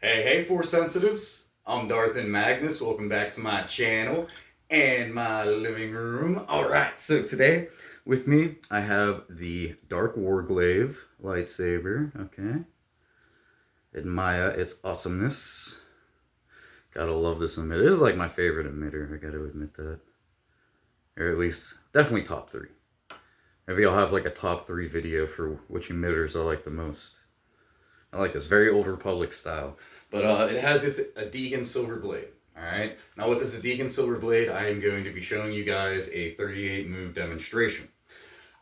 Hey, Force Sensitives. I'm Darth and Magnus. Welcome back to my channel and my living room. Alright, so today with me I have the Dark War Glaive lightsaber. Okay. Admire its awesomeness. Gotta love this emitter. This is like my favorite emitter, I gotta admit that. Or at least, definitely top 3. Maybe I'll have like a top 3 video for which emitters I like the most. I like this very Old Republic style. But it has its Adegan Silver Blade. Alright? Now with this Adegan Silver Blade, I am going to be showing you guys a 38 move demonstration.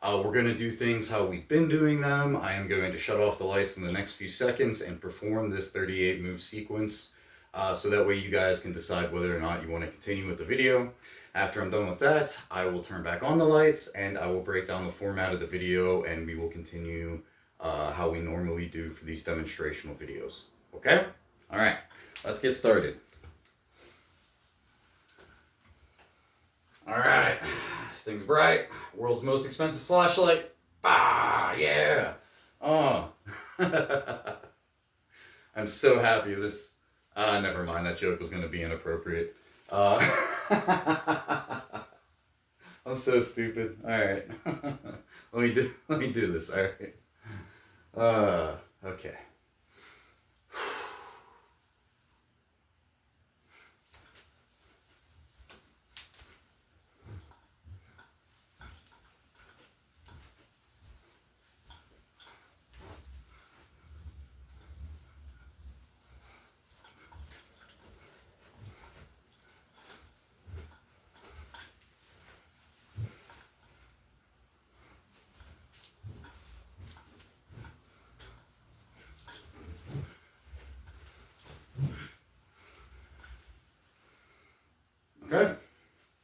We're going to do things how we've been doing them. I am going to shut off the lights in the next few seconds and perform this 38 move sequence. So that way you guys can decide whether or not you want to continue with the video. After I'm done with that, I will turn back on the lights and I will break down the format of the video and we will continue how we normally do for these demonstrational videos. Okay? Alright, let's get started. Alright, this thing's bright. World's most expensive flashlight. Bah, yeah. Oh. I'm so happy this... never mind, that joke was going to be inappropriate. I'm so stupid. Alright. let me do this, alright. Okay. Okay,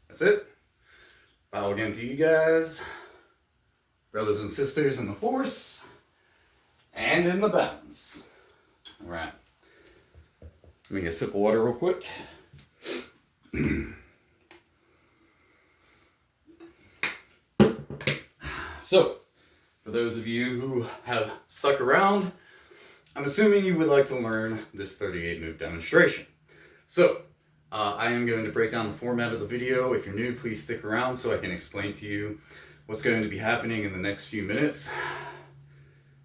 that's it. Bow again to you guys, brothers and sisters in the Force, and in the balance. Alright. Let me get a sip of water real quick. So, for those of you who have stuck around, I'm assuming you would like to learn this 38 move demonstration. So, I am going to break down the format of the video. If you're new, please stick around so I can explain to you what's going to be happening in the next few minutes.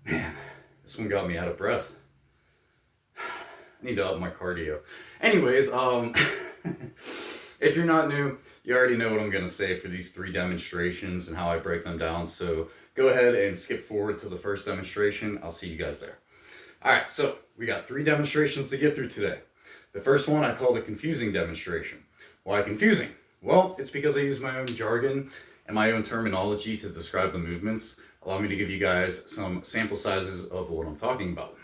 Man, this one got me out of breath. I need to up my cardio. Anyways, if you're not new, you already know what I'm going to say for these 3 demonstrations and how I break them down. So go ahead and skip forward to the first demonstration. I'll see you guys there. Alright, so we got 3 demonstrations to get through today. The first one I call the confusing demonstration. Why confusing? Well, it's because I use my own jargon and my own terminology to describe the movements. Allow me to give you guys some sample sizes of what I'm talking about.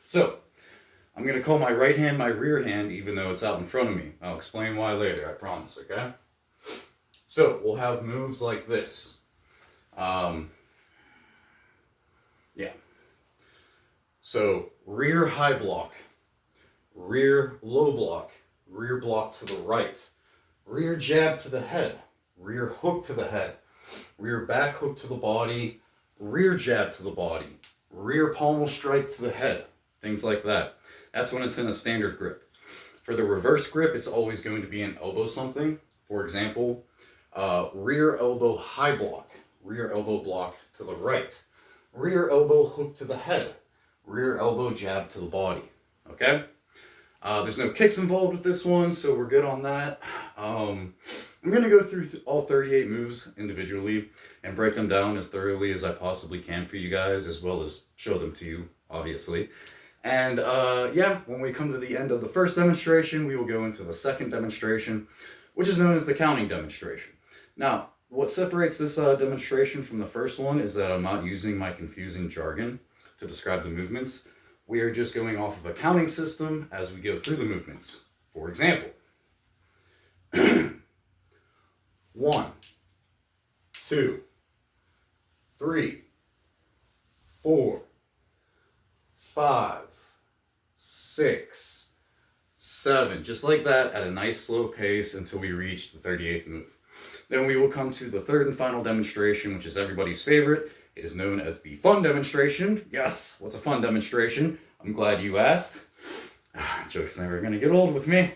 So, I'm going to call my right hand my rear hand even though it's out in front of me. I'll explain why later, I promise, okay? So, we'll have moves like this. Yeah. So, rear high block, rear low block, rear block to the right, rear jab to the head, rear hook to the head, rear back hook to the body, rear jab to the body, rear pommel strike to the head, things like that. That's when it's in a standard grip. For the reverse grip, it's always going to be an elbow something. For example, rear elbow high block, rear elbow block to the right, rear elbow hook to the head, rear elbow jab to the body. Okay? There's no kicks involved with this one, so we're good on that. I'm going to go through all 38 moves individually and break them down as thoroughly as I possibly can for you guys, as well as show them to you, obviously. And yeah, when we come to the end of the first demonstration, we will go into the second demonstration, which is known as the counting demonstration. Now, what separates this demonstration from the first one is that I'm not using my confusing jargon to describe the movements. We are just going off of a counting system as we go through the movements. For example, 1, 2, 3, 4, 5, 6, 7, just like that at a nice slow pace until we reach the 38th move. Then we will come to the third and final demonstration, which is everybody's favorite. It is known as the fun demonstration. Yes, what's a fun demonstration? I'm glad you asked. Joke's never gonna get old with me.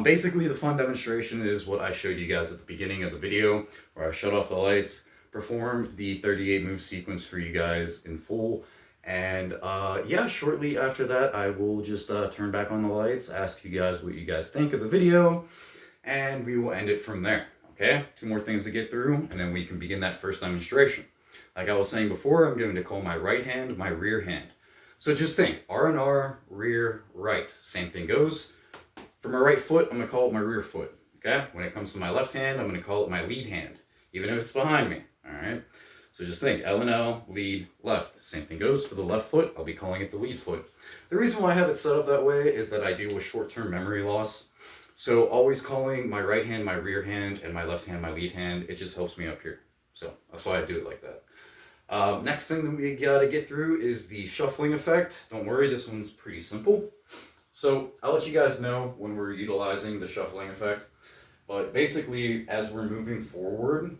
Basically, the fun demonstration is what I showed you guys at the beginning of the video, where I shut off the lights, perform the 38 move sequence for you guys in full, and yeah, shortly after that, I will just turn back on the lights, ask you guys what you guys think of the video, and we will end it from there. Okay, 2 more things to get through, and then we can begin that first demonstration. Like I was saying before, I'm going to call my right hand my rear hand. So just think, R and R, rear, right. Same thing goes. For my right foot, I'm going to call it my rear foot. Okay? When it comes to my left hand, I'm going to call it my lead hand, even if it's behind me. All right? So just think, L and L, lead, left. Same thing goes for the left foot. I'll be calling it the lead foot. The reason why I have it set up that way is that I deal with short-term memory loss. So always calling my right hand my rear hand and my left hand my lead hand, it just helps me up here. So that's why I do it like that. Next thing that we gotta get through is the shuffling effect. Don't worry, this one's pretty simple. So I'll let you guys know when we're utilizing the shuffling effect. But basically, as we're moving forward,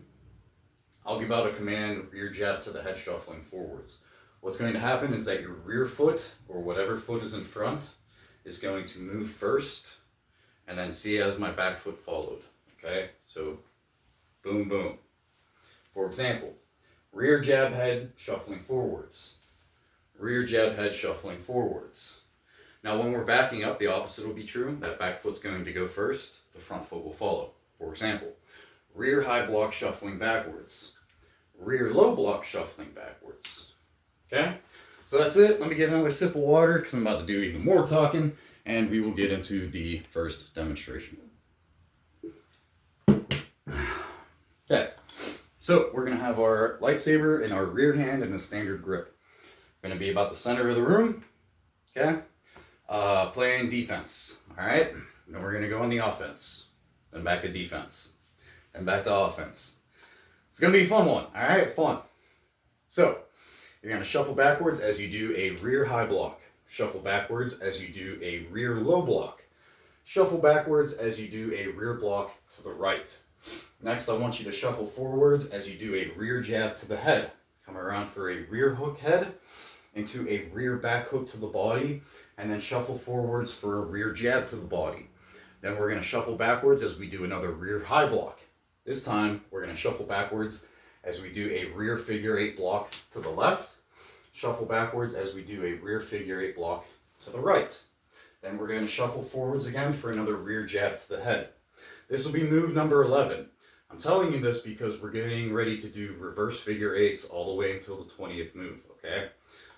I'll give out a command, rear jab to the head shuffling forwards. What's going to happen is that your rear foot, or whatever foot is in front, is going to move first, and then see as my back foot followed. Okay, so boom, boom. For example, rear jab head shuffling forwards. Rear jab head shuffling forwards. Now when we're backing up, the opposite will be true. That back foot's going to go first, the front foot will follow. For example, rear high block shuffling backwards. Rear low block shuffling backwards. Okay? So that's it. Let me get another sip of water because I'm about to do even more talking, and we will get into the first demonstration. Okay. So we're going to have our lightsaber in our rear hand in a standard grip. Going to be about the center of the room. Okay? Playing defense. Alright? Then we're going to go on the offense. Then back to defense. Then back to offense. It's going to be a fun one. Alright? Fun. So, you're going to shuffle backwards as you do a rear high block. Shuffle backwards as you do a rear low block. Shuffle backwards as you do a rear block to the right. Next, I want you to shuffle forwards as you do a rear jab to the head. Come around for a rear hook head into a rear back hook to the body, and then shuffle forwards for a rear jab to the body. Then we're going to shuffle backwards as we do another rear high block. This time, we're going to shuffle backwards as we do a rear figure 8 block to the left. Shuffle backwards as we do a rear figure 8 block to the right. Then we're going to shuffle forwards again for another rear jab to the head. This will be move number 11. I'm telling you this because we're getting ready to do reverse figure 8s all the way until the 20th move, okay?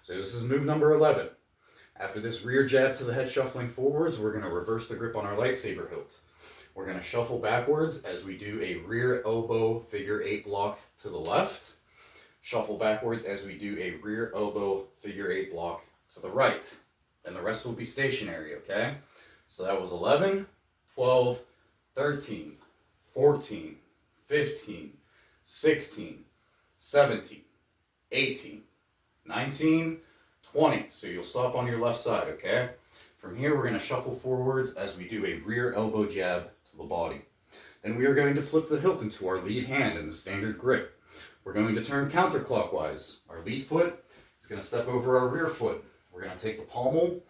So this is move number 11. After this rear jab to the head shuffling forwards, we're going to reverse the grip on our lightsaber hilt. We're going to shuffle backwards as we do a rear elbow figure 8 block to the left. Shuffle backwards as we do a rear elbow figure 8 block to the right. And the rest will be stationary, okay? So that was 11, 12, 13, 14, 15, 16, 17, 18, 19, 20. So you'll stop on your left side, okay? From here, we're going to shuffle forwards as we do a rear elbow jab to the body. Then we are going to flip the hilt into our lead hand in the standard grip. We're going to turn counterclockwise. Our lead foot is going to step over our rear foot. We're going to take the pommel,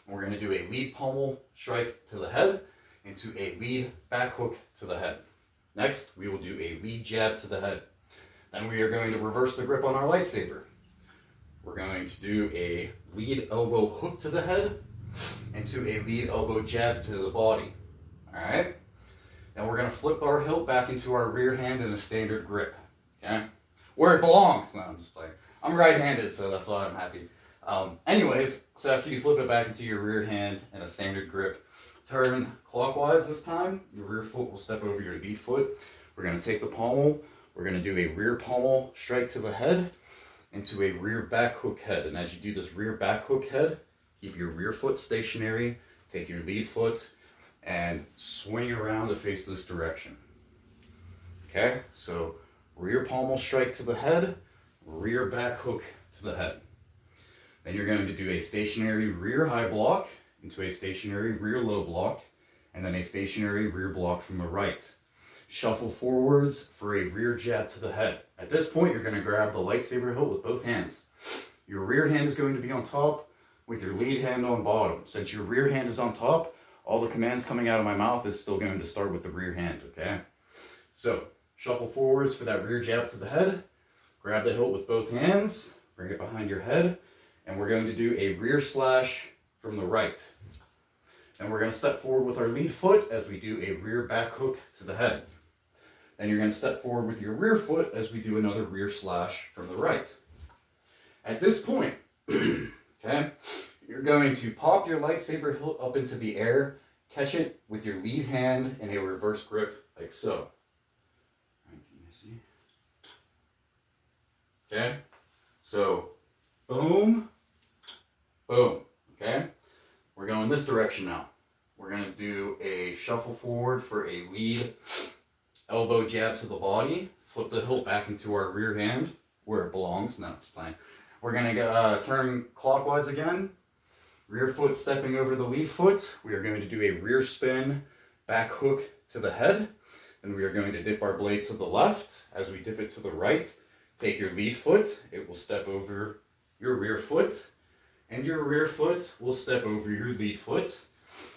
and we're going to do a lead pommel strike to the head into a lead back hook to the head. Next, we will do a lead jab to the head. Then we are going to reverse the grip on our lightsaber. We're going to do a lead elbow hook to the head into a lead elbow jab to the body. Alright? Then we're going to flip our hilt back into our rear hand in a standard grip. Okay? Where it belongs. No, I'm just playing. I'm right-handed, so that's why I'm happy. Anyways, so after you flip it back into your rear hand in a standard grip, turn clockwise this time. Your rear foot will step over your lead foot. We're going to take the pommel. We're going to do a rear pommel strike to the head into a rear back hook head. And as you do this rear back hook head, keep your rear foot stationary, take your lead foot, and swing around to face this direction. Okay, so rear pommel strike to the head, rear back hook to the head. Then you're going to do a stationary rear high block into a stationary rear low block, and then a stationary rear block from the right. Shuffle forwards for a rear jab to the head. At this point, you're going to grab the lightsaber hilt with both hands. Your rear hand is going to be on top, with your lead hand on bottom. Since your rear hand is on top, all the commands coming out of my mouth is still going to start with the rear hand, okay? So, shuffle forwards for that rear jab to the head. Grab the hilt with both hands, bring it behind your head, and we're going to do a rear slash from the right. And we're going to step forward with our lead foot as we do a rear back hook to the head. Then you're going to step forward with your rear foot as we do another rear slash from the right. At this point, okay, you're going to pop your lightsaber hilt up into the air, catch it with your lead hand in a reverse grip, like so. All right, can you see? Okay, so boom, boom, okay? We're going this direction now. We're going to do a shuffle forward for a lead elbow jab to the body, flip the hilt back into our rear hand where it belongs. No, just playing. We're going to turn clockwise again. Rear foot stepping over the lead foot. We are going to do a rear spin, back hook to the head. And we are going to dip our blade to the left. As we dip it to the right, take your lead foot. It will step over your rear foot. And your rear foot will step over your lead foot.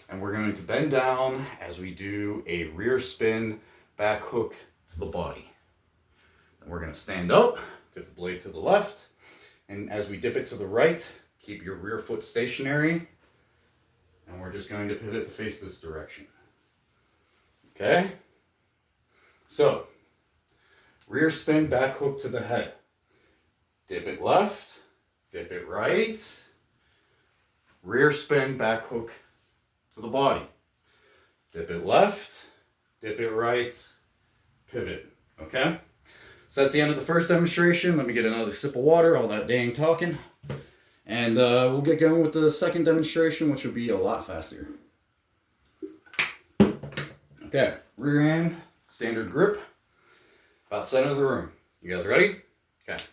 And we're going to bend down as we do a rear spin, back hook to the body. And we're going to stand up, dip the blade to the left. And as we dip it to the right, keep your rear foot stationary. And we're just going to pivot to face this direction. Okay? So, rear spin, back hook to the head. Dip it left, dip it right. Rear spin, back hook to the body. Dip it left, dip it right, pivot. Okay? So that's the end of the first demonstration. Let me get another sip of water, all that dang talking. And we'll get going with the second demonstration, which will be a lot faster. Okay, rear hand, standard grip, about center of the room. You guys ready? Okay.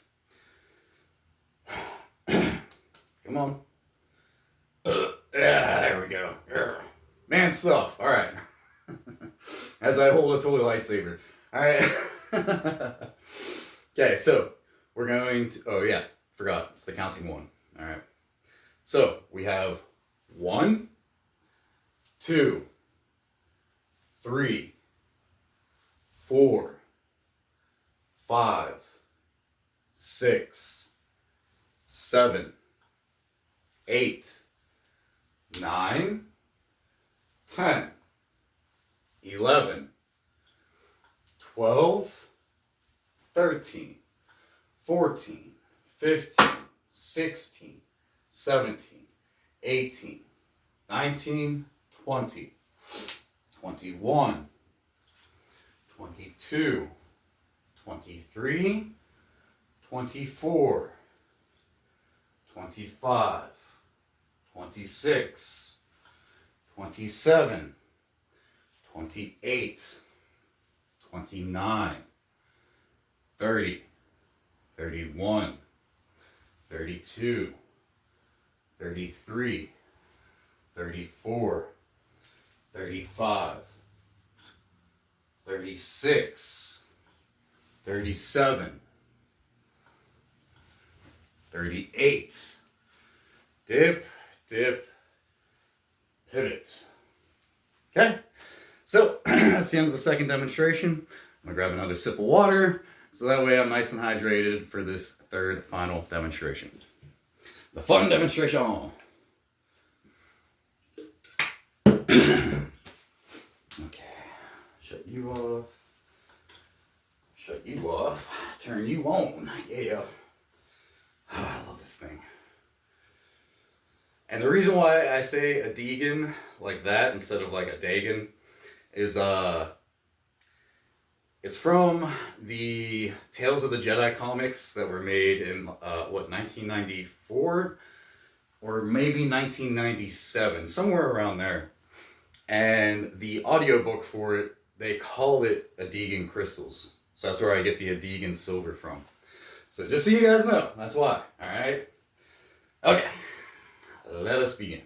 Come on. Yeah, there we go. Man stuff. All right. As I hold a toy lightsaber. All right. Okay, so we're going to, oh yeah, forgot. It's the counting one. All right. So we have 1, 2, 3, 4, 5, 6, 7, 8, 9, 10, 11, 12, 13, 14, 15, 16, 17, 18, 19, 20, 21, 22, 23, 24, 25, 26, 27, 28, 29, 30, 31, 32, 33, 34, 35, 36, 37, 38. Dip, dip, pivot. Okay, so that's the end of the second demonstration. I'm gonna grab another sip of water, so that way I'm nice and hydrated for this third final demonstration. The fun demonstration. Okay, shut you off. Shut you off. Turn you on. Yeah. Oh, I love this thing. And the reason why I say a Deegan like that instead of like a Dagon is it's from the Tales of the Jedi comics that were made in 1994 or maybe 1997, somewhere around there. And the audiobook for it, they call it Adegan Crystals. So that's where I get the Adegan Silver from. So just so you guys know, that's why. All right. Okay. Let us begin.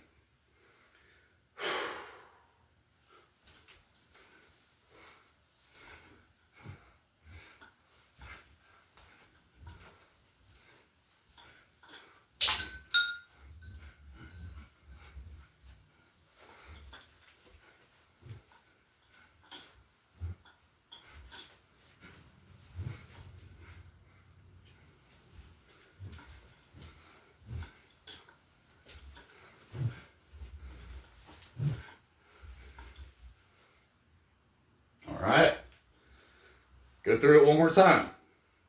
Go through it one more time.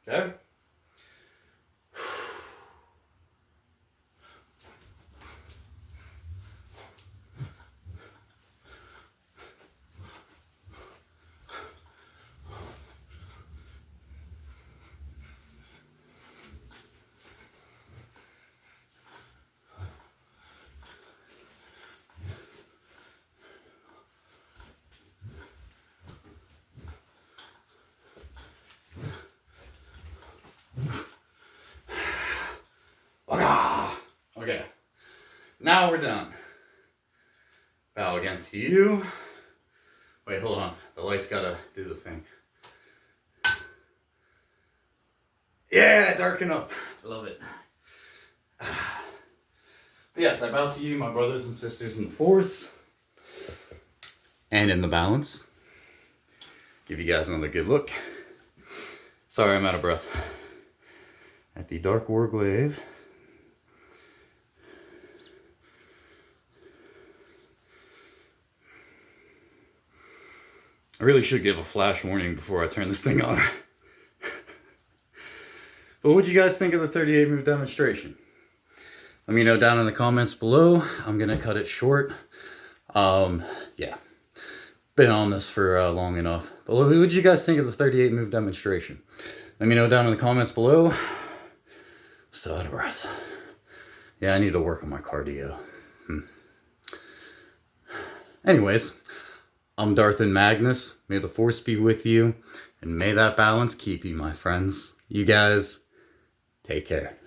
Okay? Okay, now we're done. Bow again to you. Wait, hold on. The light's gotta do the thing. Yeah, darken up. Love it. But yes, I bow to you, my brothers and sisters in the Force. And in the balance. Give you guys another good look. Sorry, I'm out of breath. At the Dark War Glaive. I really should give a flash warning before I turn this thing on. But what'd you guys think of the 38 move demonstration? Let me know down in the comments below. I'm gonna cut it short. Yeah. Been on this for long enough. But what would you guys think of the 38 move demonstration? Let me know down in the comments below. Still out of breath. Yeah, I need to work on my cardio. Anyways, I'm Darth and Magnus. May the Force be with you, and may that balance keep you, my friends. You guys, take care.